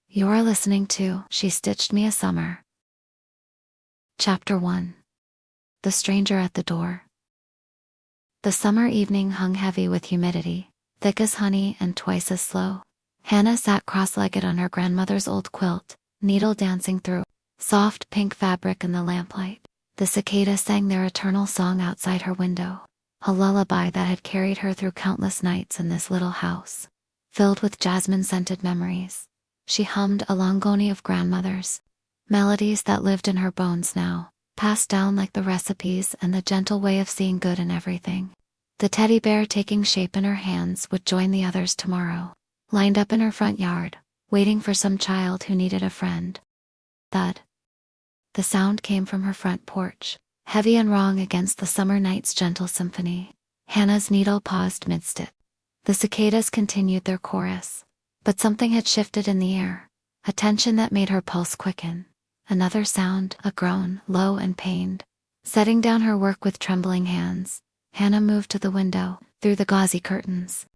You're listening to She Stitched Me a Summer. Chapter 1. The Stranger at the Door. The summer evening hung heavy with humidity, thick as honey and twice as slow. Hannah sat cross-legged on her grandmother's old quilt, needle dancing through soft pink fabric in the lamplight. The cicadas sang their eternal song outside her window, a lullaby that had carried her through countless nights in this little house, filled with jasmine-scented memories. She hummed a longoni of grandmothers, melodies that lived in her bones now, passed down like the recipes and the gentle way of seeing good in everything. The teddy bear taking shape in her hands would join the others tomorrow, lined up in her front yard, waiting for some child who needed a friend. Thud. The sound came from her front porch, heavy and wrong against the summer night's gentle symphony. Hannah's needle paused midst it. The cicadas continued their chorus, but something had shifted in the air, a tension that made her pulse quicken. Another sound, a groan, low and pained. Setting down her work with trembling hands, Hannah moved to the window, through the gauzy curtains.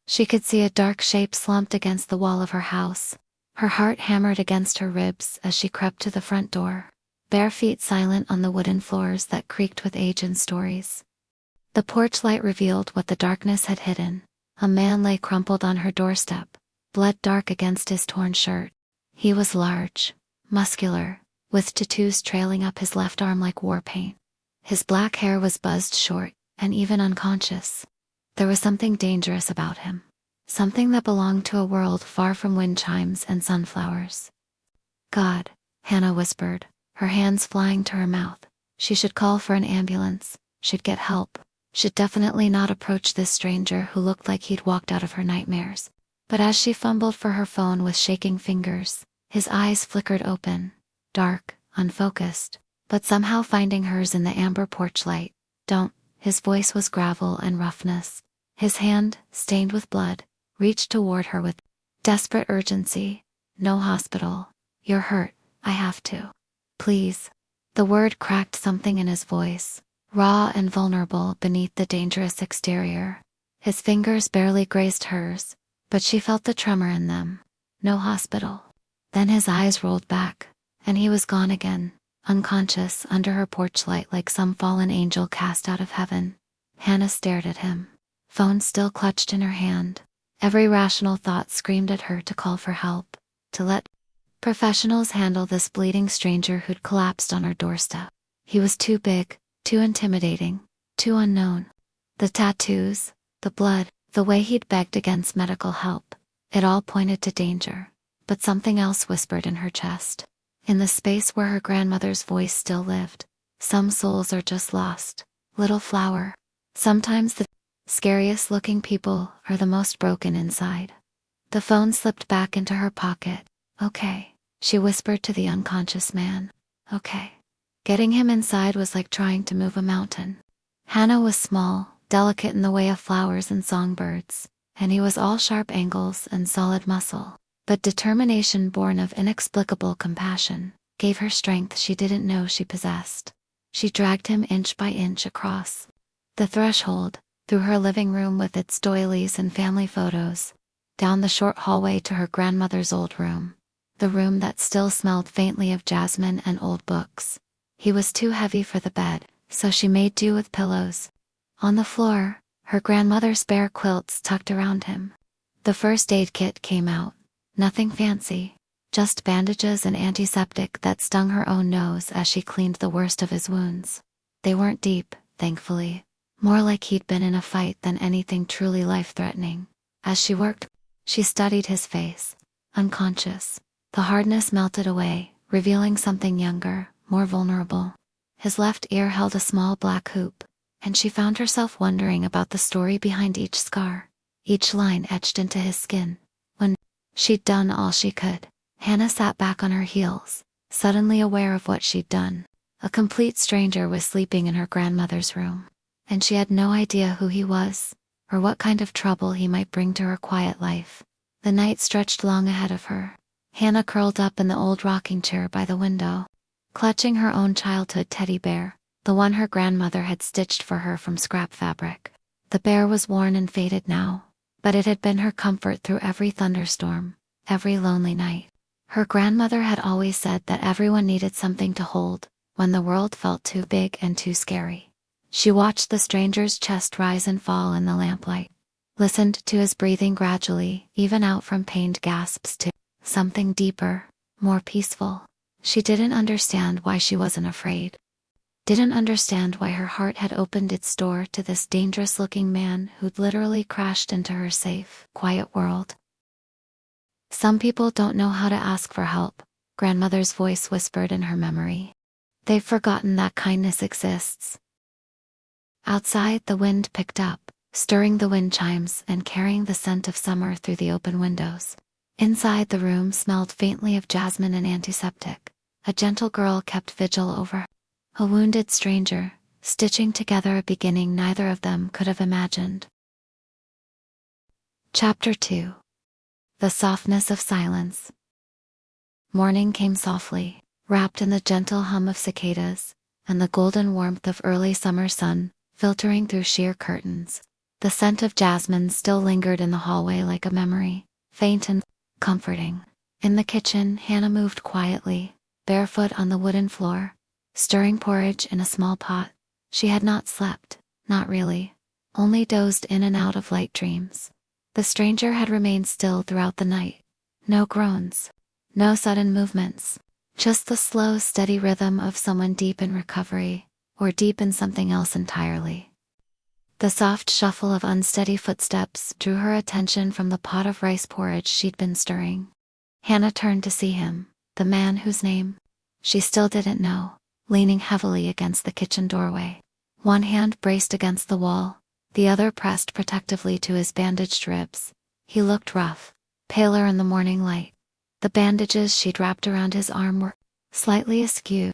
She could see a dark shape slumped against the wall of her house. Her heart hammered against her ribs as she crept to the front door, bare feet silent on the wooden floors that creaked with age and stories. The porch light revealed what the darkness had hidden. A man lay crumpled on her doorstep, blood dark against his torn shirt. He was large, muscular, with tattoos trailing up his left arm like war paint. His black hair was buzzed short, and even unconscious. There was something dangerous about him, something that belonged to a world far from wind chimes and sunflowers. God, Hannah whispered, her hands flying to her mouth. She should call for an ambulance, should get help, should definitely not approach this stranger who looked like he'd walked out of her nightmares. But as she fumbled for her phone with shaking fingers, his eyes flickered open, dark, unfocused, but somehow finding hers in the amber porch light. Don't. His voice was gravel and roughness. His hand, stained with blood, reached toward her with desperate urgency. No hospital. You're hurt. I have to. Please. The word cracked something in his voice, raw and vulnerable beneath the dangerous exterior. His fingers barely grazed hers, but she felt the tremor in them. No hospital. Then his eyes rolled back, and he was gone again, unconscious under her porch light like some fallen angel cast out of heaven. Hannah stared at him, phone still clutched in her hand. Every rational thought screamed at her to call for help, to let professionals handle this bleeding stranger who'd collapsed on her doorstep. He was too big, too intimidating, too unknown. The tattoos, the blood, the way he'd begged against medical help, it all pointed to danger. But something else whispered in her chest. In the space where her grandmother's voice still lived, some souls are just lost. Little flower. Sometimes the scariest looking people are the most broken inside. The phone slipped back into her pocket. Okay, she whispered to the unconscious man. Okay. Getting him inside was like trying to move a mountain. Hannah was small, delicate in the way of flowers and songbirds, and he was all sharp angles and solid muscle. But determination born of inexplicable compassion gave her strength she didn't know she possessed. She dragged him inch by inch across the threshold, through her living room with its doilies and family photos, down the short hallway to her grandmother's old room, the room that still smelled faintly of jasmine and old books. He was too heavy for the bed, so she made do with pillows. On the floor, her grandmother's bare quilts tucked around him. The first aid kit came out. Nothing fancy, just bandages and antiseptic that stung her own nose as she cleaned the worst of his wounds. They weren't deep, thankfully, more like he'd been in a fight than anything truly life-threatening. As she worked, she studied his face, unconscious. The hardness melted away, revealing something younger, more vulnerable. His left ear held a small black hoop, and she found herself wondering about the story behind each scar, each line etched into his skin. When she'd done all she could, Hannah sat back on her heels, suddenly aware of what she'd done. A complete stranger was sleeping in her grandmother's room, and she had no idea who he was, or what kind of trouble he might bring to her quiet life. The night stretched long ahead of her. Hannah curled up in the old rocking chair by the window, clutching her own childhood teddy bear, the one her grandmother had stitched for her from scrap fabric. The bear was worn and faded now, but it had been her comfort through every thunderstorm, every lonely night. Her grandmother had always said that everyone needed something to hold when the world felt too big and too scary. She watched the stranger's chest rise and fall in the lamplight, listened to his breathing gradually, even out from pained gasps to something deeper, more peaceful. She didn't understand why she wasn't afraid. Didn't understand why her heart had opened its door to this dangerous-looking man who'd literally crashed into her safe, quiet world. Some people don't know how to ask for help, grandmother's voice whispered in her memory. They've forgotten that kindness exists. Outside, the wind picked up, stirring the wind chimes and carrying the scent of summer through the open windows. Inside, the room smelled faintly of jasmine and antiseptic. A gentle girl kept vigil over a wounded stranger, stitching together a beginning neither of them could have imagined. Chapter 2. The Softness of Silence. Morning came softly, wrapped in the gentle hum of cicadas, and the golden warmth of early summer sun, filtering through sheer curtains. The scent of jasmine still lingered in the hallway like a memory, faint and comforting. In the kitchen, Hannah moved quietly, barefoot on the wooden floor, stirring porridge in a small pot. She had not slept, not really, only dozed in and out of light dreams. The stranger had remained still throughout the night. No groans, no sudden movements, just the slow, steady rhythm of someone deep in recovery, or deep in something else entirely. The soft shuffle of unsteady footsteps drew her attention from the pot of rice porridge she'd been stirring. Hannah turned to see him, the man whose name she still didn't know, leaning heavily against the kitchen doorway. One hand braced against the wall, the other pressed protectively to his bandaged ribs. He looked rough, paler in the morning light. The bandages she'd wrapped around his arm were slightly askew.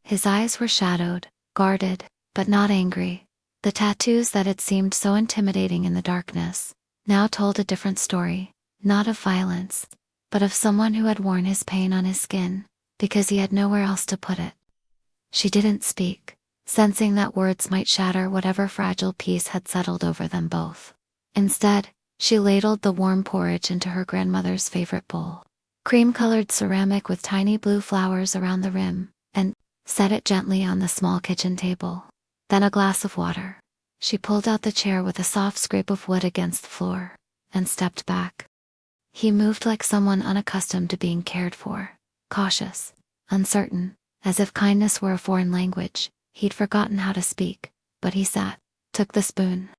His eyes were shadowed, guarded, but not angry. The tattoos that had seemed so intimidating in the darkness now told a different story, not of violence, but of someone who had worn his pain on his skin, because he had nowhere else to put it. She didn't speak, sensing that words might shatter whatever fragile peace had settled over them both. Instead, she ladled the warm porridge into her grandmother's favorite bowl, cream-colored ceramic with tiny blue flowers around the rim, and set it gently on the small kitchen table. Then a glass of water. She pulled out the chair with a soft scrape of wood against the floor, and stepped back. He moved like someone unaccustomed to being cared for, cautious, uncertain, as if kindness were a foreign language. He'd forgotten how to speak, but he sat, took the spoon,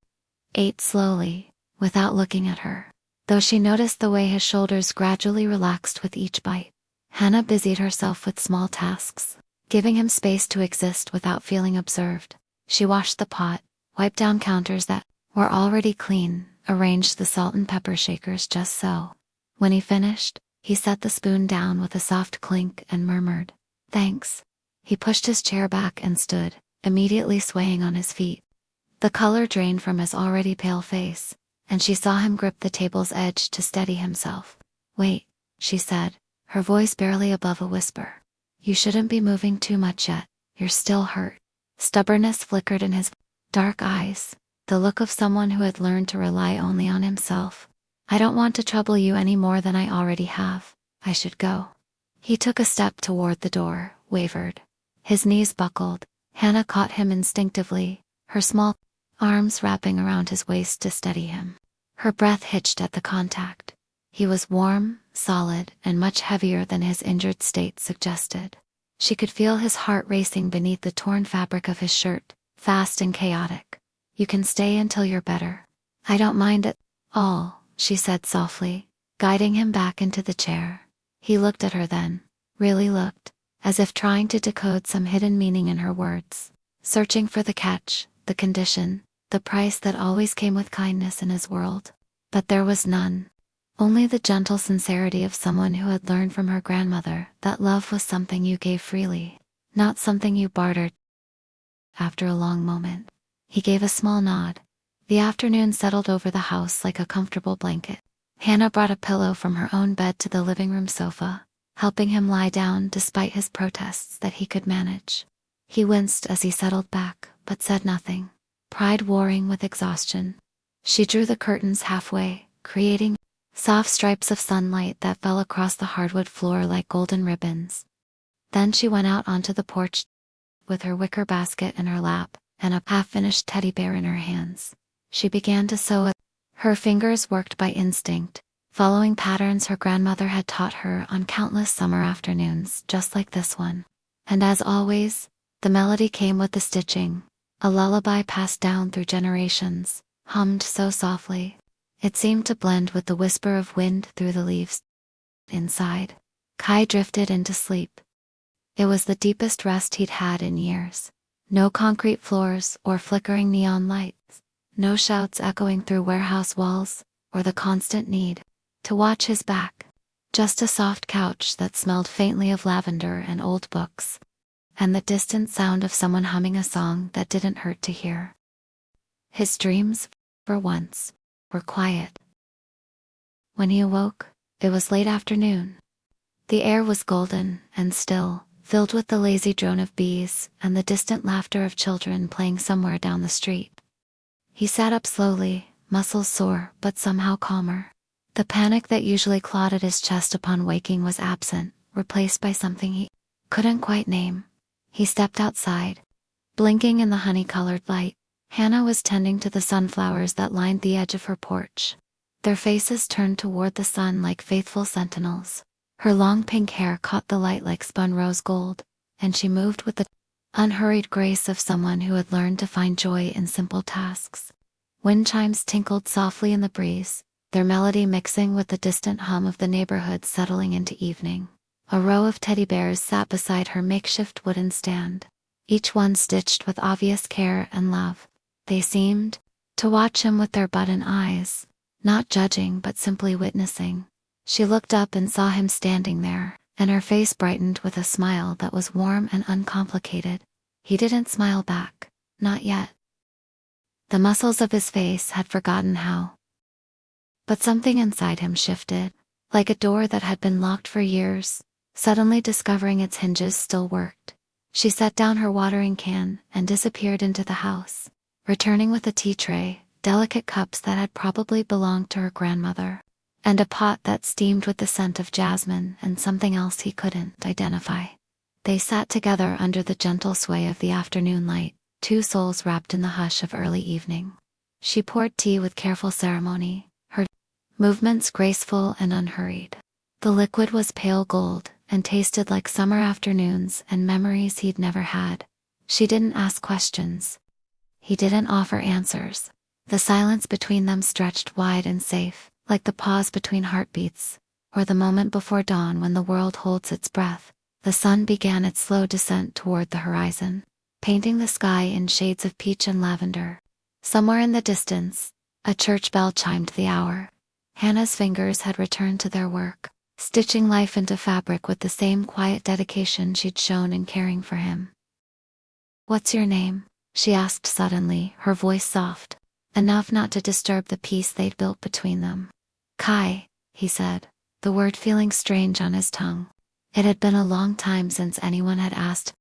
ate slowly, without looking at her, though she noticed the way his shoulders gradually relaxed with each bite. Hannah busied herself with small tasks, giving him space to exist without feeling observed. She washed the pot, wiped down counters that were already clean, arranged the salt and pepper shakers just so. When he finished, he set the spoon down with a soft clink and murmured, "Thanks." He pushed his chair back and stood, immediately swaying on his feet. The color drained from his already pale face, and she saw him grip the table's edge to steady himself. "Wait," she said, her voice barely above a whisper. "You shouldn't be moving too much yet, you're still hurt." Stubbornness flickered in his dark eyes, the look of someone who had learned to rely only on himself. "I don't want to trouble you any more than I already have. I should go." He took a step toward the door, wavered. His knees buckled. Hannah caught him instinctively, her small arms wrapping around his waist to steady him. Her breath hitched at the contact. He was warm, solid, and much heavier than his injured state suggested. She could feel his heart racing beneath the torn fabric of his shirt, fast and chaotic. "You can stay until you're better. I don't mind at all," she said softly, guiding him back into the chair. He looked at her then, really looked, as if trying to decode some hidden meaning in her words, searching for the catch, the condition, the price that always came with kindness in his world. But there was none. Only the gentle sincerity of someone who had learned from her grandmother that love was something you gave freely, not something you bartered. After a long moment, he gave a small nod. The afternoon settled over the house like a comfortable blanket. Hannah brought a pillow from her own bed to the living room sofa, helping him lie down despite his protests that he could manage. He winced as he settled back, but said nothing, pride warring with exhaustion. She drew the curtains halfway, creating soft stripes of sunlight that fell across the hardwood floor like golden ribbons. Then she went out onto the porch with her wicker basket in her lap and a half-finished teddy bear in her hands. She began to sew it. Her fingers worked by instinct, following patterns her grandmother had taught her on countless summer afternoons just like this one. And as always, the melody came with the stitching, a lullaby passed down through generations, hummed so softly. It seemed to blend with the whisper of wind through the leaves. Inside, Kai drifted into sleep. It was the deepest rest he'd had in years. No concrete floors or flickering neon lights. No shouts echoing through warehouse walls, or the constant need to watch his back. Just a soft couch that smelled faintly of lavender and old books. And the distant sound of someone humming a song that didn't hurt to hear. His dreams, for once, were quiet. When he awoke, it was late afternoon. The air was golden and still, filled with the lazy drone of bees and the distant laughter of children playing somewhere down the street. He sat up slowly, muscles sore but somehow calmer. The panic that usually clawed at his chest upon waking was absent, replaced by something he couldn't quite name. He stepped outside. Blinking in the honey-colored light, Hannah was tending to the sunflowers that lined the edge of her porch. Their faces turned toward the sun like faithful sentinels. Her long pink hair caught the light like spun rose gold, and she moved with the unhurried grace of someone who had learned to find joy in simple tasks. Wind chimes tinkled softly in the breeze, their melody mixing with the distant hum of the neighborhood settling into evening. A row of teddy bears sat beside her makeshift wooden stand, each one stitched with obvious care and love. They seemed to watch him with their button eyes, not judging but simply witnessing. She looked up and saw him standing there, and her face brightened with a smile that was warm and uncomplicated. He didn't smile back, not yet. The muscles of his face had forgotten how. But something inside him shifted, like a door that had been locked for years, suddenly discovering its hinges still worked. She set down her watering can and disappeared into the house, returning with a tea tray, delicate cups that had probably belonged to her grandmother, and a pot that steamed with the scent of jasmine and something else he couldn't identify. They sat together under the gentle sway of the afternoon light, two souls wrapped in the hush of early evening. She poured tea with careful ceremony, her movements graceful and unhurried. The liquid was pale gold and tasted like summer afternoons and memories he'd never had. She didn't ask questions. He didn't offer answers. The silence between them stretched wide and safe, like the pause between heartbeats, or the moment before dawn when the world holds its breath. The sun began its slow descent toward the horizon, painting the sky in shades of peach and lavender. Somewhere in the distance, a church bell chimed the hour. Hannah's fingers had returned to their work, stitching life into fabric with the same quiet dedication she'd shown in caring for him. "What's your name?" she asked suddenly, her voice soft, enough not to disturb the peace they'd built between them. "Kai," he said, the word feeling strange on his tongue. It had been a long time since anyone had asked.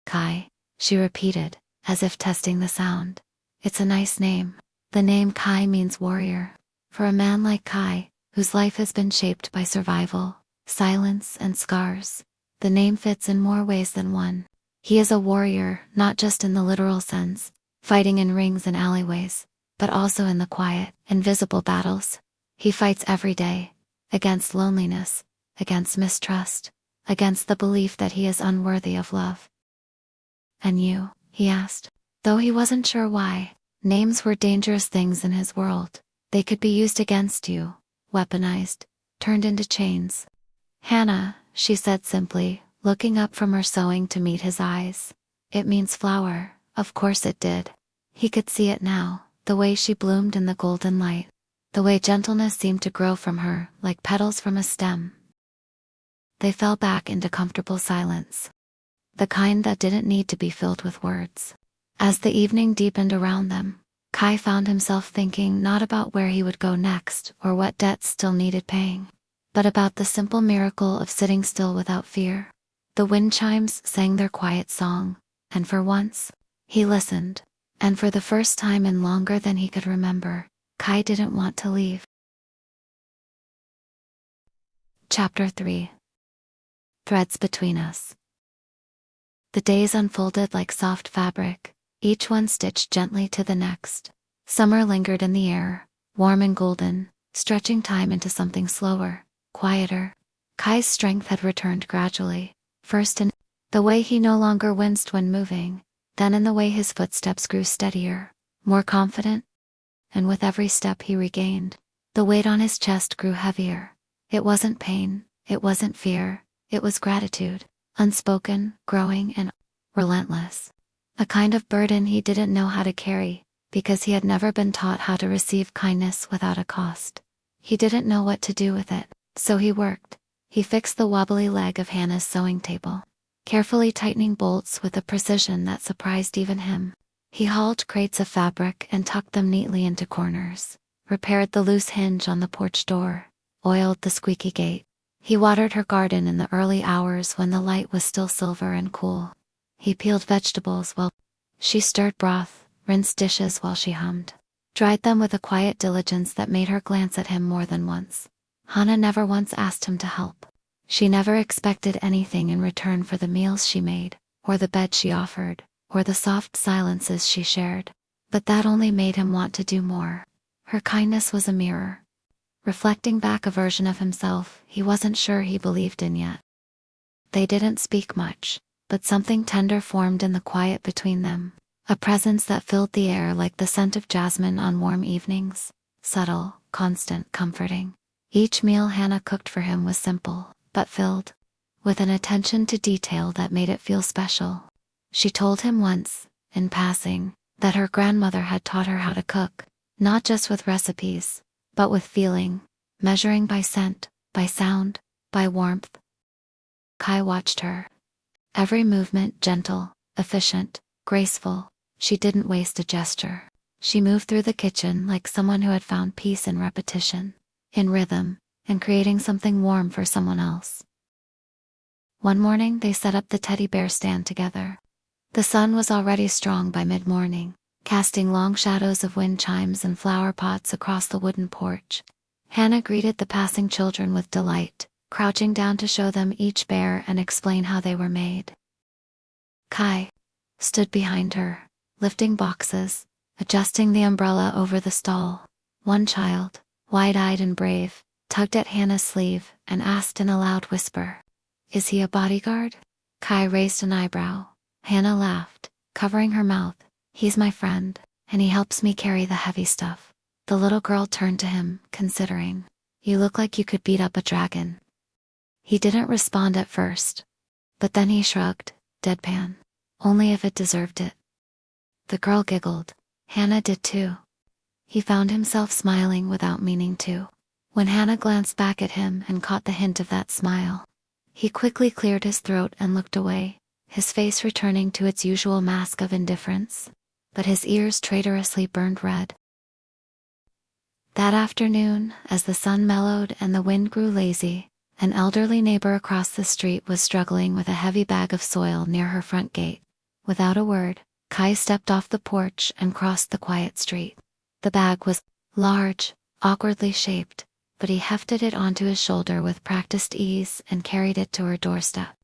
"Kai," she repeated, as if testing the sound. "It's a nice name." The name Kai means warrior. For a man like Kai, whose life has been shaped by survival, silence, and scars, the name fits in more ways than one. He is a warrior, not just in the literal sense, fighting in rings and alleyways, but also in the quiet, invisible battles. He fights every day, against loneliness, against mistrust, against the belief that he is unworthy of love. "And you?" he asked, though he wasn't sure why. Names were dangerous things in his world. They could be used against you, weaponized, turned into chains. "Hannah," she said simply, looking up from her sewing to meet his eyes. "It means flower." Of course it did. He could see it now, the way she bloomed in the golden light, the way gentleness seemed to grow from her, like petals from a stem. They fell back into comfortable silence, the kind that didn't need to be filled with words. As the evening deepened around them, Kai found himself thinking not about where he would go next or what debts still needed paying, but about the simple miracle of sitting still without fear. The wind chimes sang their quiet song, and for once, he listened, and for the first time in longer than he could remember, Kai didn't want to leave. Chapter 3. Threads Between Us. The days unfolded like soft fabric, each one stitched gently to the next. Summer lingered in the air, warm and golden, stretching time into something slower, quieter. Kai's strength had returned gradually, first in the way he no longer winced when moving, then in the way his footsteps grew steadier, more confident, and with every step he regained, the weight on his chest grew heavier. It wasn't pain, it wasn't fear, it was gratitude, unspoken, growing, and relentless. A kind of burden he didn't know how to carry, because he had never been taught how to receive kindness without a cost. He didn't know what to do with it, so he worked. He fixed the wobbly leg of Hannah's sewing table, carefully tightening bolts with a precision that surprised even him. He hauled crates of fabric and tucked them neatly into corners, repaired the loose hinge on the porch door, oiled the squeaky gate. He watered her garden in the early hours when the light was still silver and cool. He peeled vegetables while she stirred broth, rinsed dishes while she hummed, dried them with a quiet diligence that made her glance at him more than once. Hannah never once asked him to help. She never expected anything in return for the meals she made, or the bed she offered, or the soft silences she shared. But that only made him want to do more. Her kindness was a mirror, reflecting back a version of himself he wasn't sure he believed in yet. They didn't speak much, but something tender formed in the quiet between them, a presence that filled the air like the scent of jasmine on warm evenings, subtle, constant, comforting. Each meal Hannah cooked for him was simple, but filled with an attention to detail that made it feel special. She told him once, in passing, that her grandmother had taught her how to cook, not just with recipes, but with feeling, measuring by scent, by sound, by warmth. Kai watched her. Every movement gentle, efficient, graceful. She didn't waste a gesture. She moved through the kitchen like someone who had found peace in repetition, in rhythm, and creating something warm for someone else. One morning they set up the teddy bear stand together. The sun was already strong by mid-morning, casting long shadows of wind chimes and flower pots across the wooden porch. Hannah greeted the passing children with delight, crouching down to show them each bear and explain how they were made. Kai stood behind her, lifting boxes, adjusting the umbrella over the stall. One child, wide-eyed and brave, tugged at Hannah's sleeve and asked in a loud whisper, "Is he a bodyguard?" Kai raised an eyebrow. Hannah laughed, covering her mouth. "He's my friend, and he helps me carry the heavy stuff." The little girl turned to him, considering. "You look like you could beat up a dragon." He didn't respond at first, but then he shrugged, deadpan. "Only if it deserved it." The girl giggled. Hannah did too. He found himself smiling without meaning to. When Hannah glanced back at him and caught the hint of that smile, he quickly cleared his throat and looked away, his face returning to its usual mask of indifference, but his ears traitorously burned red. That afternoon, as the sun mellowed and the wind grew lazy, an elderly neighbor across the street was struggling with a heavy bag of soil near her front gate. Without a word, Kai stepped off the porch and crossed the quiet street. The bag was large, awkwardly shaped, but he hefted it onto his shoulder with practiced ease and carried it to her doorstep.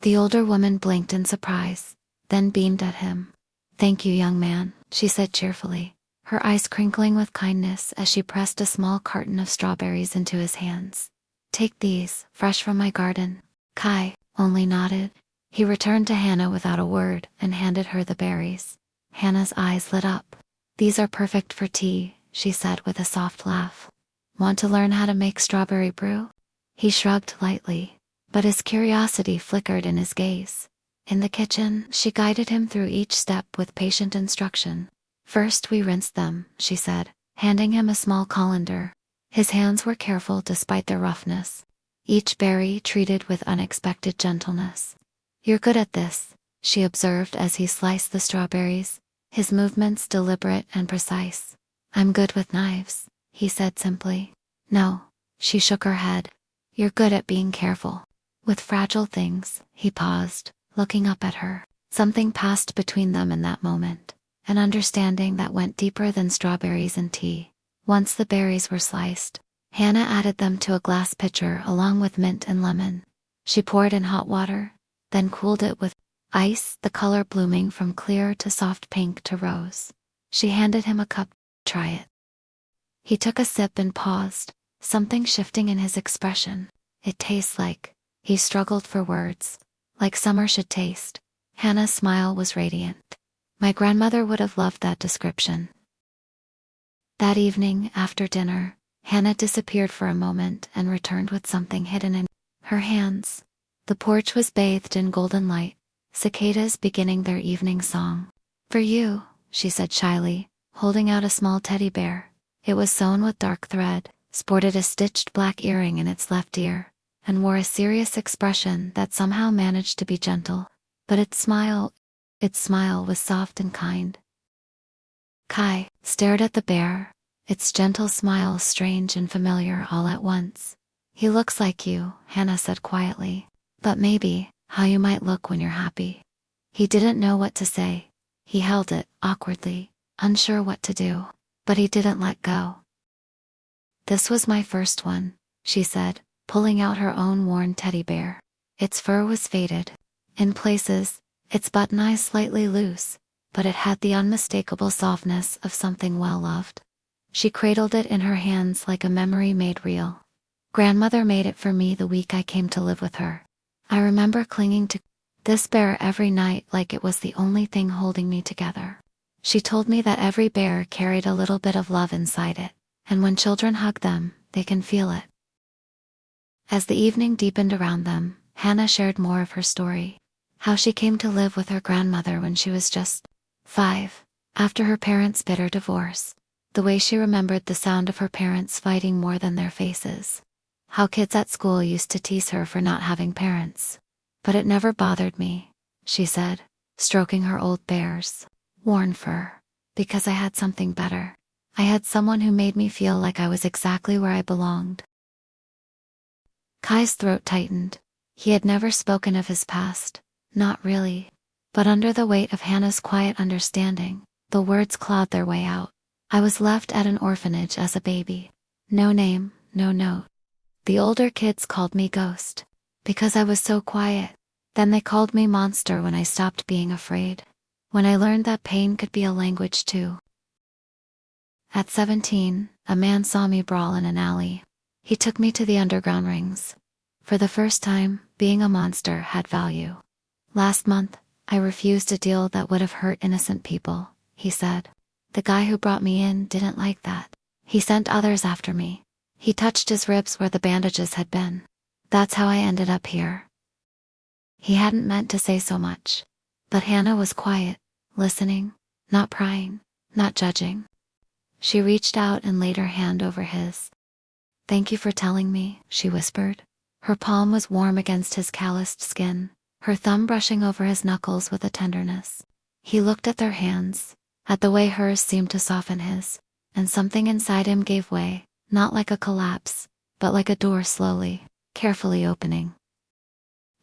The older woman blinked in surprise, then beamed at him. "Thank you, young man," she said cheerfully, her eyes crinkling with kindness as she pressed a small carton of strawberries into his hands. "Take these, fresh from my garden." Kai only nodded. He returned to Hannah without a word and handed her the berries. Hannah's eyes lit up. "These are perfect for tea," she said with a soft laugh. "Want to learn how to make strawberry brew?" He shrugged lightly, but his curiosity flickered in his gaze. In the kitchen, she guided him through each step with patient instruction. "First we rinsed them," she said, handing him a small colander. His hands were careful despite their roughness, each berry treated with unexpected gentleness. "You're good at this," she observed as he sliced the strawberries, his movements deliberate and precise. "I'm good with knives," he said simply. "No," she shook her head. "You're good at being careful with fragile things." He paused, looking up at her. Something passed between them in that moment, an understanding that went deeper than strawberries and tea. Once the berries were sliced, Hannah added them to a glass pitcher along with mint and lemon. She poured in hot water, then cooled it with ice, the color blooming from clear to soft pink to rose. She handed him a cup. Try it. He took a sip and paused, something shifting in his expression. It tastes like, he struggled for words, like summer should taste. Hannah's smile was radiant. My grandmother would have loved that description. That evening, after dinner, Hannah disappeared for a moment and returned with something hidden in her hands. The porch was bathed in golden light, cicadas beginning their evening song. For you, she said shyly, holding out a small teddy bear. It was sewn with dark thread, sported a stitched black earring in its left ear, and wore a serious expression that somehow managed to be gentle. But its smile was soft and kind. Kai stared at the bear, its gentle smile strange and familiar all at once. He looks like you, Hannah said quietly, but maybe how you might look when you're happy. He didn't know what to say. He held it, awkwardly, unsure what to do, but he didn't let go. This was my first one, she said, pulling out her own worn teddy bear. Its fur was faded. In places, its button eyes slightly loose, but it had the unmistakable softness of something well-loved. She cradled it in her hands like a memory made real. Grandmother made it for me the week I came to live with her. I remember clinging to this bear every night like it was the only thing holding me together. She told me that every bear carried a little bit of love inside it, and when children hug them, they can feel it. As the evening deepened around them, Hannah shared more of her story. How she came to live with her grandmother when she was just 5, after her parents' bitter divorce. The way she remembered the sound of her parents fighting more than their faces. How kids at school used to tease her for not having parents. But it never bothered me, she said, stroking her old bear's worn fur, because I had something better. I had someone who made me feel like I was exactly where I belonged. Kai's throat tightened. He had never spoken of his past, not really. But under the weight of Hannah's quiet understanding, the words clawed their way out. I was left at an orphanage as a baby. No name, no note. The older kids called me Ghost, because I was so quiet. Then they called me Monster when I stopped being afraid. When I learned that pain could be a language too. At 17, a man saw me brawl in an alley. He took me to the underground rings. For the first time, being a monster had value. Last month, I refused a deal that would have hurt innocent people, he said. The guy who brought me in didn't like that. He sent others after me. He touched his ribs where the bandages had been. That's how I ended up here. He hadn't meant to say so much. But Hannah was quiet, listening, not prying, not judging. She reached out and laid her hand over his. Thank you for telling me, she whispered. Her palm was warm against his calloused skin, her thumb brushing over his knuckles with a tenderness. He looked at their hands, at the way hers seemed to soften his, and something inside him gave way, not like a collapse, but like a door slowly, carefully opening.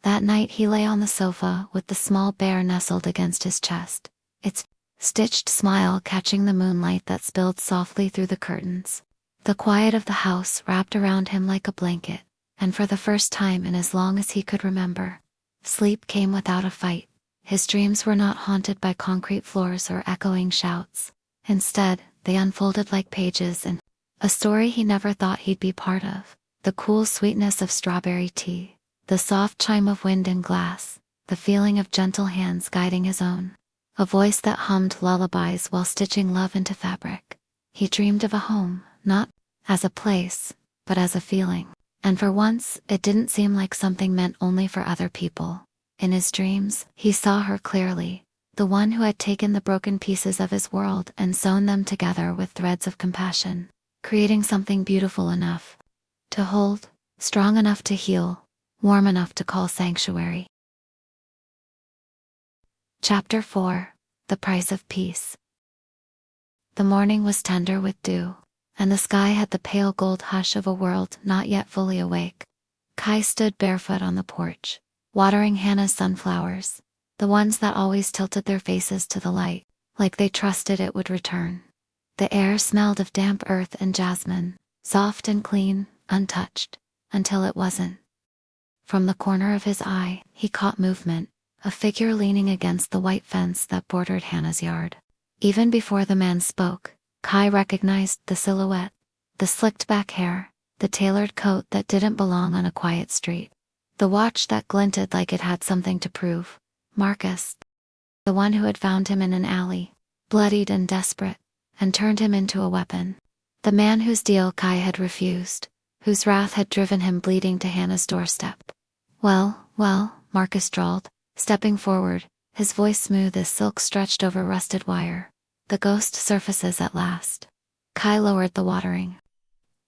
That night he lay on the sofa with the small bear nestled against his chest, its stitched smile catching the moonlight that spilled softly through the curtains. The quiet of the house wrapped around him like a blanket, and for the first time in as long as he could remember, sleep came without a fight. His dreams were not haunted by concrete floors or echoing shouts. Instead, they unfolded like pages in a story he never thought he'd be part of. The cool sweetness of strawberry tea, the soft chime of wind in glass, the feeling of gentle hands guiding his own. A voice that hummed lullabies while stitching love into fabric. He dreamed of a home, not as a place, but as a feeling. And for once, it didn't seem like something meant only for other people. In his dreams, he saw her clearly, the one who had taken the broken pieces of his world and sewn them together with threads of compassion, creating something beautiful enough to hold, strong enough to heal, warm enough to call sanctuary. Chapter 4: The Price of Peace. The morning was tender with dew, and the sky had the pale gold hush of a world not yet fully awake. Kai stood barefoot on the porch, watering Hannah's sunflowers, the ones that always tilted their faces to the light, like they trusted it would return. The air smelled of damp earth and jasmine, soft and clean, untouched, until it wasn't. From the corner of his eye, he caught movement, a figure leaning against the white fence that bordered Hannah's yard. Even before the man spoke, Kai recognized the silhouette, the slicked back hair, the tailored coat that didn't belong on a quiet street, the watch that glinted like it had something to prove. Marcus, the one who had found him in an alley, bloodied and desperate, and turned him into a weapon. The man whose deal Kai had refused, whose wrath had driven him bleeding to Hannah's doorstep. Well, Marcus drawled, stepping forward, his voice smooth as silk stretched over rusted wire. The ghost surfaces at last. Kai lowered the watering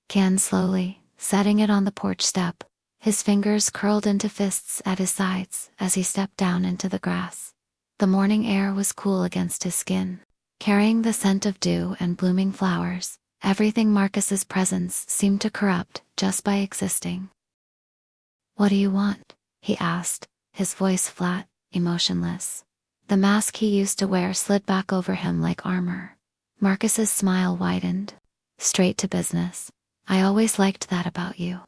can slowly, setting it on the porch step, his fingers curled into fists at his sides as he stepped down into the grass. The morning air was cool against his skin, carrying the scent of dew and blooming flowers. Everything Marcus's presence seemed to corrupt just by existing. "What do you want?" he asked, his voice flat, emotionless. The mask he used to wear slid back over him like armor. Marcus's smile widened. "Straight to business. I always liked that about you."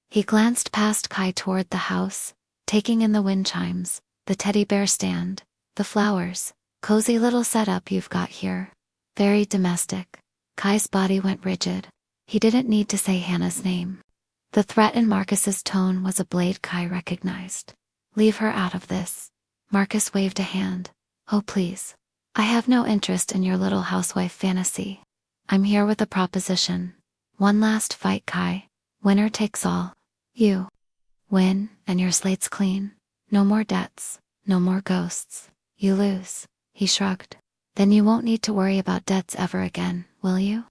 He glanced past Kai toward the house, taking in the wind chimes, the teddy bear stand, the flowers. "Cozy little setup you've got here. Very domestic." Kai's body went rigid. He didn't need to say Hannah's name. The threat in Marcus's tone was a blade Kai recognized. "Leave her out of this." Marcus waved a hand. "Oh please. I have no interest in your little housewife fantasy. I'm here with a proposition. One last fight, Kai. Winner takes all. You win, and your slate's clean. No more debts, no more ghosts. You lose." He shrugged. "Then you won't need to worry about debts ever again, will you?"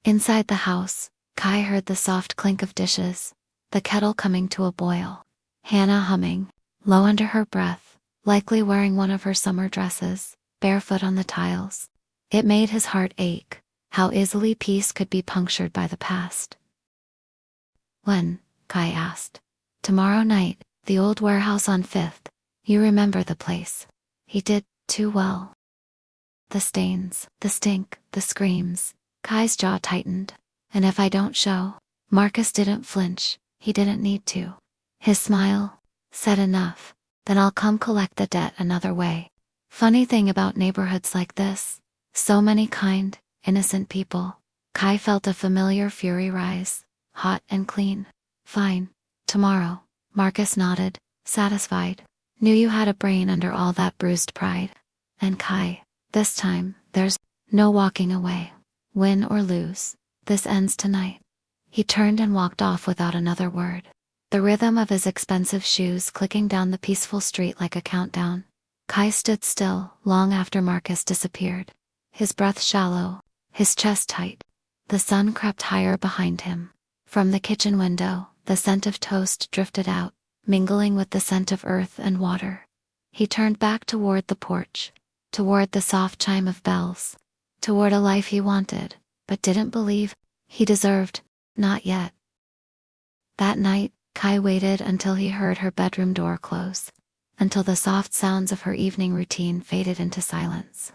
Inside the house, Kai heard the soft clink of dishes, the kettle coming to a boil. Hannah humming, low under her breath, likely wearing one of her summer dresses, barefoot on the tiles. It made his heart ache, how easily peace could be punctured by the past. "When?" Kai asked. "Tomorrow night, the old warehouse on 5th. You remember the place." He did, too well. The stains, the stink, the screams. Kai's jaw tightened. "And if I don't show?" Marcus didn't flinch. He didn't need to. His smile said enough. "Then I'll come collect the debt another way." Funny thing about neighborhoods like this, so many kind, innocent people. Kai felt a familiar fury rise, hot and clean. "Fine. Tomorrow." Marcus nodded, satisfied. Knew you had a brain under all that bruised pride. And Kai, this time, there's no walking away. Win or lose, this ends tonight. He turned and walked off without another word. The rhythm of his expensive shoes clicking down the peaceful street like a countdown. Kai stood still, long after Marcus disappeared. His breath shallow, his chest tight. The sun crept higher behind him. From the kitchen window, the scent of toast drifted out, mingling with the scent of earth and water. He turned back toward the porch, toward the soft chime of bells, toward a life he wanted, but didn't believe he deserved, not yet. That night, Kai waited until he heard her bedroom door close, until the soft sounds of her evening routine faded into silence.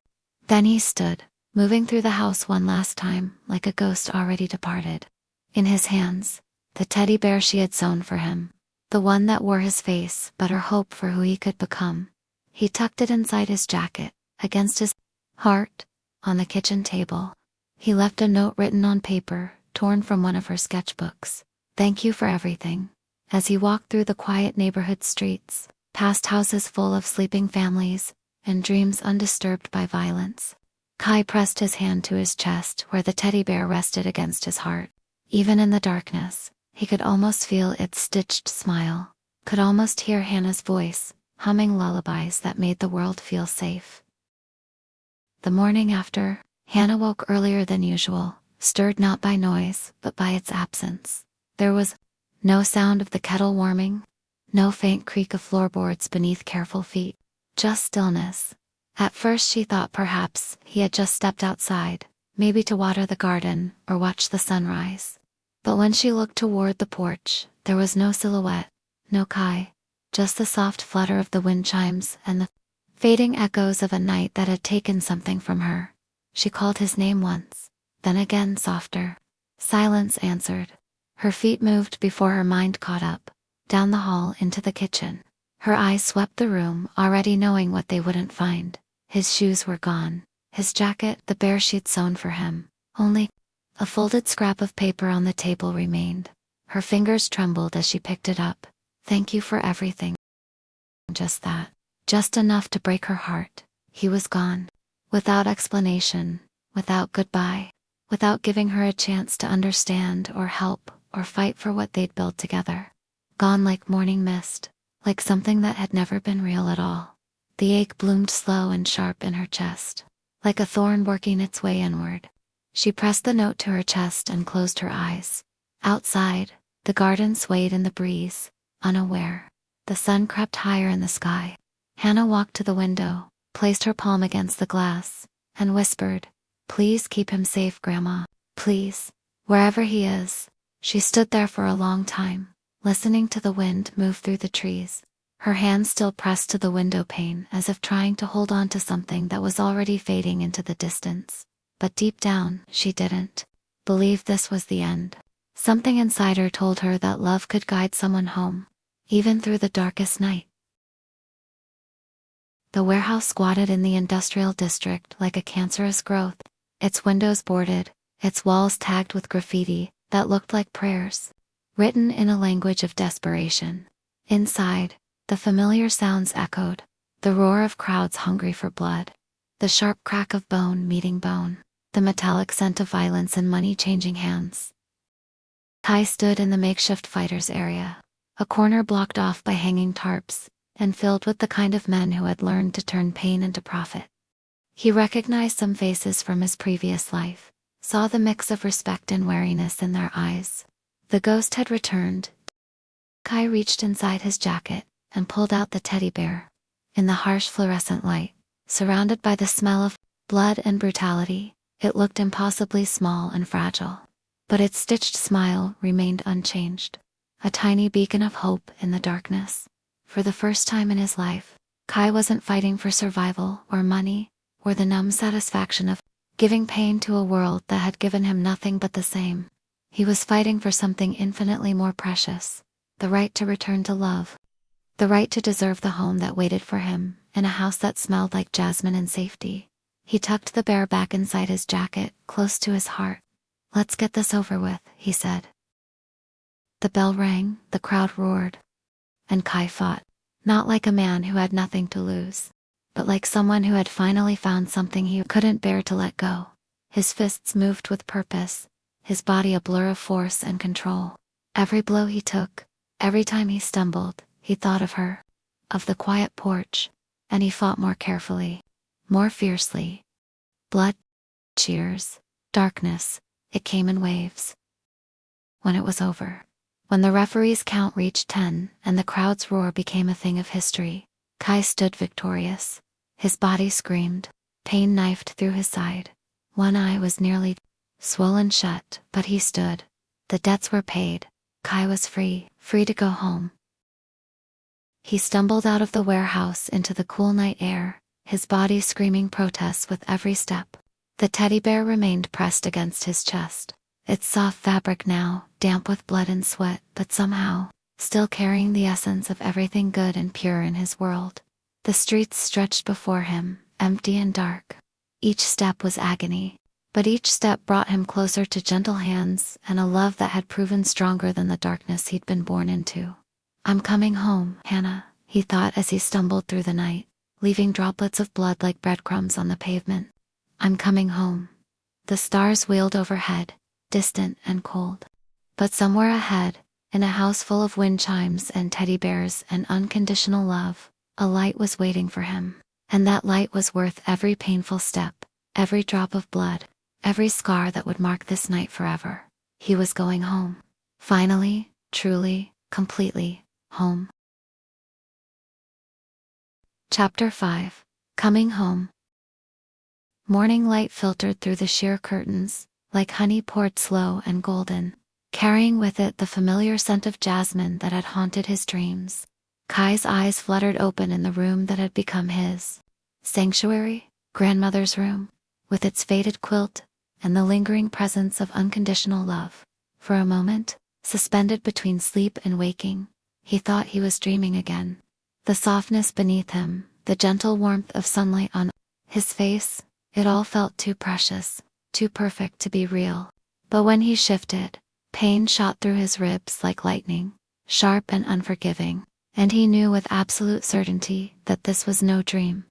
Then he stood, moving through the house one last time, like a ghost already departed. In his hands, the teddy bear she had sewn for him, the one that wore his face but her hope for who he could become. He tucked it inside his jacket, against his heart, on the kitchen table. He left a note written on paper, torn from one of her sketchbooks. "Thank you for everything." As he walked through the quiet neighborhood streets, past houses full of sleeping families, and dreams undisturbed by violence, Kai pressed his hand to his chest where the teddy bear rested against his heart. Even in the darkness, he could almost feel its stitched smile, could almost hear Hannah's voice, humming lullabies that made the world feel safe. The morning after, Hannah woke earlier than usual, stirred not by noise, but by its absence. There was no sound of the kettle warming, no faint creak of floorboards beneath careful feet, just stillness. At first she thought perhaps he had just stepped outside, maybe to water the garden or watch the sunrise. But when she looked toward the porch, there was no silhouette, no Kai, just the soft flutter of the wind chimes and the fading echoes of a night that had taken something from her. She called his name once, then again softer. Silence answered. Her feet moved before her mind caught up, down the hall into the kitchen. Her eyes swept the room, already knowing what they wouldn't find. His shoes were gone. His jacket, the bear she'd sewn for him. Only a folded scrap of paper on the table remained. Her fingers trembled as she picked it up. Thank you for everything. Just that. Just enough to break her heart. He was gone. Without explanation. Without goodbye. Without giving her a chance to understand or help or fight for what they'd built together. Gone like morning mist. Like something that had never been real at all. The ache bloomed slow and sharp in her chest. Like a thorn working its way inward. She pressed the note to her chest and closed her eyes. Outside, the garden swayed in the breeze, unaware. The sun crept higher in the sky. Hannah walked to the window, placed her palm against the glass, and whispered, "Please keep him safe, Grandma. Please. Wherever he is." She stood there for a long time, listening to the wind move through the trees. Her hand still pressed to the window pane as if trying to hold on to something that was already fading into the distance. But deep down, she didn't believe this was the end. Something inside her told her that love could guide someone home, even through the darkest night. The warehouse squatted in the industrial district like a cancerous growth, its windows boarded, its walls tagged with graffiti that looked like prayers, written in a language of desperation. Inside, the familiar sounds echoed, the roar of crowds hungry for blood, the sharp crack of bone meeting bone, the metallic scent of violence in money changing hands. Kai stood in the makeshift fighters area, a corner blocked off by hanging tarps, and filled with the kind of men who had learned to turn pain into profit. He recognized some faces from his previous life, saw the mix of respect and wariness in their eyes. The ghost had returned. Kai reached inside his jacket and pulled out the teddy bear. In the harsh fluorescent light, surrounded by the smell of blood and brutality, it looked impossibly small and fragile. But its stitched smile remained unchanged, a tiny beacon of hope in the darkness. For the first time in his life, Kai wasn't fighting for survival or money, or the numb satisfaction of giving pain to a world that had given him nothing but the same. He was fighting for something infinitely more precious, the right to return to love. The right to deserve the home that waited for him, in a house that smelled like jasmine and safety. He tucked the bear back inside his jacket, close to his heart. "Let's get this over with," he said. The bell rang, the crowd roared. And Kai fought, not like a man who had nothing to lose, but like someone who had finally found something he couldn't bear to let go. His fists moved with purpose, his body a blur of force and control. Every blow he took, every time he stumbled, he thought of her, of the quiet porch, and he fought more carefully, more fiercely. Blood, cheers, darkness, it came in waves. When it was over, when the referee's count reached 10 and the crowd's roar became a thing of history, Kai stood victorious. His body screamed, pain knifed through his side. One eye was nearly swollen shut, but he stood. The debts were paid. Kai was free, free to go home. He stumbled out of the warehouse into the cool night air, his body screaming protests with every step. The teddy bear remained pressed against his chest, its soft fabric now, damp with blood and sweat, but somehow, still carrying the essence of everything good and pure in his world. The streets stretched before him, empty and dark. Each step was agony, but each step brought him closer to gentle hands and a love that had proven stronger than the darkness he'd been born into. "I'm coming home, Hannah," he thought as he stumbled through the night, leaving droplets of blood like breadcrumbs on the pavement. "I'm coming home." The stars wheeled overhead, distant and cold. But somewhere ahead, in a house full of wind chimes and teddy bears and unconditional love, a light was waiting for him. And that light was worth every painful step, every drop of blood, every scar that would mark this night forever. He was going home. Finally, truly, completely, home. Chapter 5. Coming Home. Morning light filtered through the sheer curtains, like honey poured slow and golden, carrying with it the familiar scent of jasmine that had haunted his dreams. Kai's eyes fluttered open in the room that had become his sanctuary, grandmother's room, with its faded quilt, and the lingering presence of unconditional love. For a moment, suspended between sleep and waking, he thought he was dreaming again. The softness beneath him, the gentle warmth of sunlight on his face, it all felt too precious, too perfect to be real. But when he shifted, pain shot through his ribs like lightning, sharp and unforgiving, and he knew with absolute certainty that this was no dream.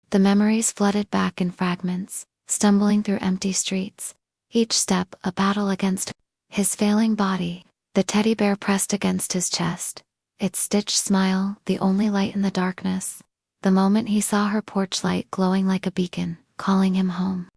The memories flooded back in fragments, stumbling through empty streets, each step a battle against his failing body, the teddy bear pressed against his chest, its stitched smile the only light in the darkness, the moment he saw her porch light glowing like a beacon, calling him home.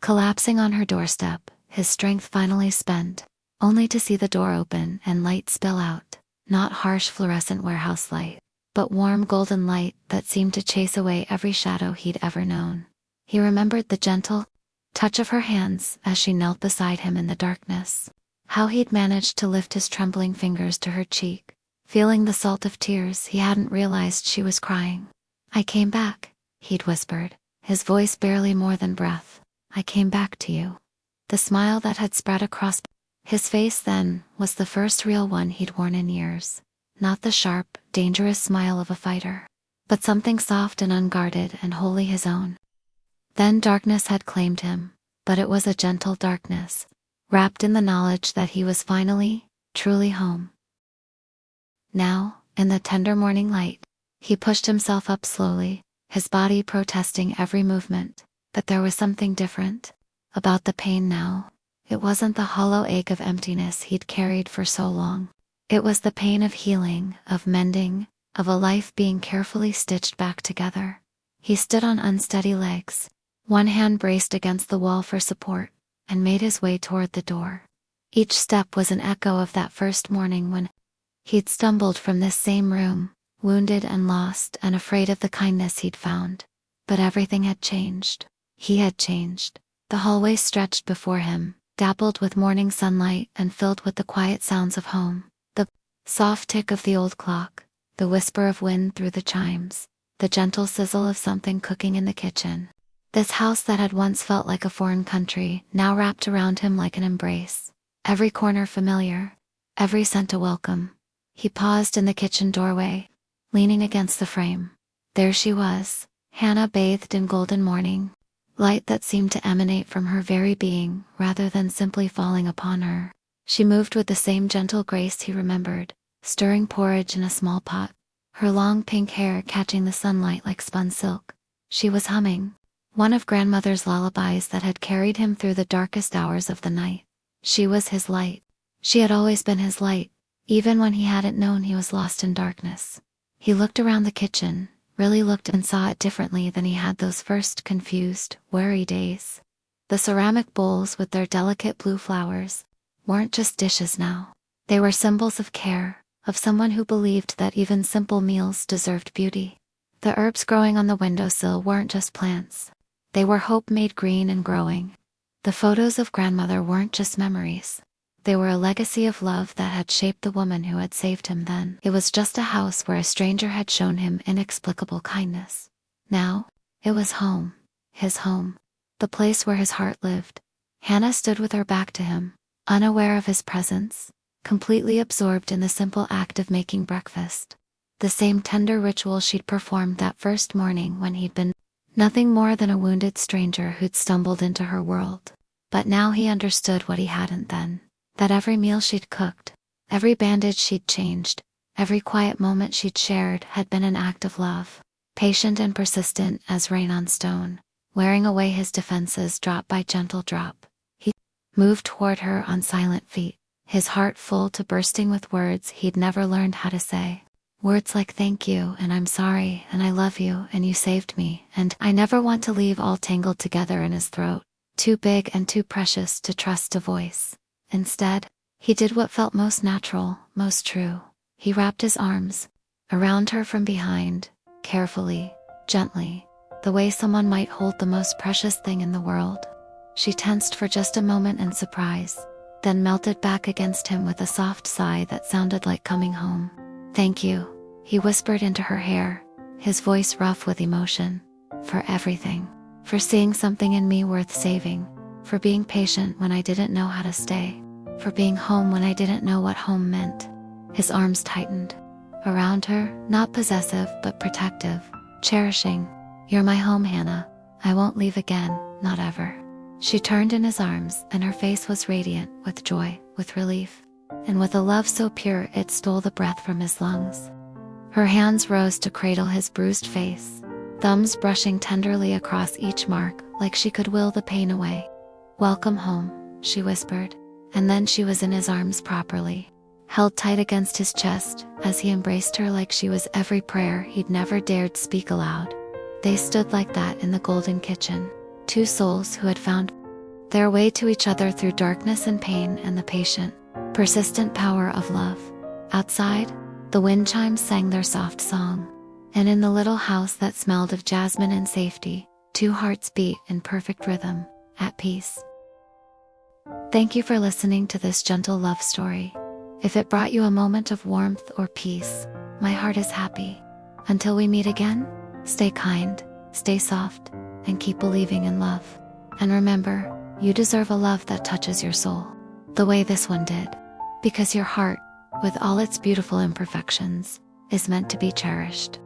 Collapsing on her doorstep, his strength finally spent, only to see the door open and light spill out, not harsh fluorescent warehouse light, but warm golden light that seemed to chase away every shadow he'd ever known. He remembered the gentle touch of her hands as she knelt beside him in the darkness, how he'd managed to lift his trembling fingers to her cheek, feeling the salt of tears he hadn't realized she was crying. "I came back," he'd whispered, his voice barely more than breath. "I came back to you." The smile that had spread across his face then was the first real one he'd worn in years. Not the sharp, dangerous smile of a fighter, but something soft and unguarded and wholly his own. Then darkness had claimed him, but it was a gentle darkness, wrapped in the knowledge that he was finally, truly home. Now, in the tender morning light, he pushed himself up slowly, his body protesting every movement, but there was something different about the pain now. It wasn't the hollow ache of emptiness he'd carried for so long. It was the pain of healing, of mending, of a life being carefully stitched back together. He stood on unsteady legs, one hand braced against the wall for support, and made his way toward the door. Each step was an echo of that first morning when he'd stumbled from this same room, wounded and lost and afraid of the kindness he'd found. But everything had changed. He had changed. The hallway stretched before him, dappled with morning sunlight and filled with the quiet sounds of home. The soft tick of the old clock, the whisper of wind through the chimes, the gentle sizzle of something cooking in the kitchen. This house that had once felt like a foreign country now wrapped around him like an embrace. Every corner familiar, every scent a welcome. He paused in the kitchen doorway, leaning against the frame. There she was, Hannah, bathed in golden morning light that seemed to emanate from her very being rather than simply falling upon her. She moved with the same gentle grace he remembered, stirring porridge in a small pot, her long pink hair catching the sunlight like spun silk. She was humming one of grandmother's lullabies that had carried him through the darkest hours of the night. She was his light. She had always been his light, even when he hadn't known he was lost in darkness. He looked around the kitchen, really looked and saw it differently than he had those first confused, wary days. The ceramic bowls with their delicate blue flowers weren't just dishes now. They were symbols of care, of someone who believed that even simple meals deserved beauty. The herbs growing on the windowsill weren't just plants. They were hope made green and growing. The photos of grandmother weren't just memories. They were a legacy of love that had shaped the woman who had saved him then. It was just a house where a stranger had shown him inexplicable kindness. Now, it was home. His home. The place where his heart lived. Hannah stood with her back to him, unaware of his presence, completely absorbed in the simple act of making breakfast. The same tender ritual she'd performed that first morning when he'd been nothing more than a wounded stranger who'd stumbled into her world. But now he understood what he hadn't then. That every meal she'd cooked, every bandage she'd changed, every quiet moment she'd shared had been an act of love, patient and persistent as rain on stone, wearing away his defenses drop by gentle drop. He moved toward her on silent feet, his heart full to bursting with words he'd never learned how to say. Words like thank you and I'm sorry and I love you and you saved me and I never want to leave all tangled together in his throat, too big and too precious to trust to voice. Instead, he did what felt most natural, most true. He wrapped his arms around her from behind, carefully, gently, the way someone might hold the most precious thing in the world. She tensed for just a moment in surprise, then melted back against him with a soft sigh that sounded like coming home. Thank you, he whispered into her hair, his voice rough with emotion. For everything. for seeing something in me worth saving, for being patient when I didn't know how to stay, for being home when I didn't know what home meant. His arms tightened around her, not possessive but protective, cherishing. You're my home, Hannah. I won't leave again, not ever. She turned in his arms, and her face was radiant with joy, with relief, and with a love so pure it stole the breath from his lungs. Her hands rose to cradle his bruised face, thumbs brushing tenderly across each mark like she could will the pain away. Welcome home, she whispered, and then she was in his arms properly, held tight against his chest as he embraced her like she was every prayer he'd never dared speak aloud. They stood like that in the golden kitchen, two souls who had found their way to each other through darkness and pain and the patient, persistent power of love. Outside, the wind chimes sang their soft song, and in the little house that smelled of jasmine and safety, two hearts beat in perfect rhythm, at peace. Thank you for listening to this gentle love story. If it brought you a moment of warmth or peace, my heart is happy. Until we meet again, stay kind, stay soft, and keep believing in love. And remember, you deserve a love that touches your soul, the way this one did, because your heart, with all its beautiful imperfections, is meant to be cherished.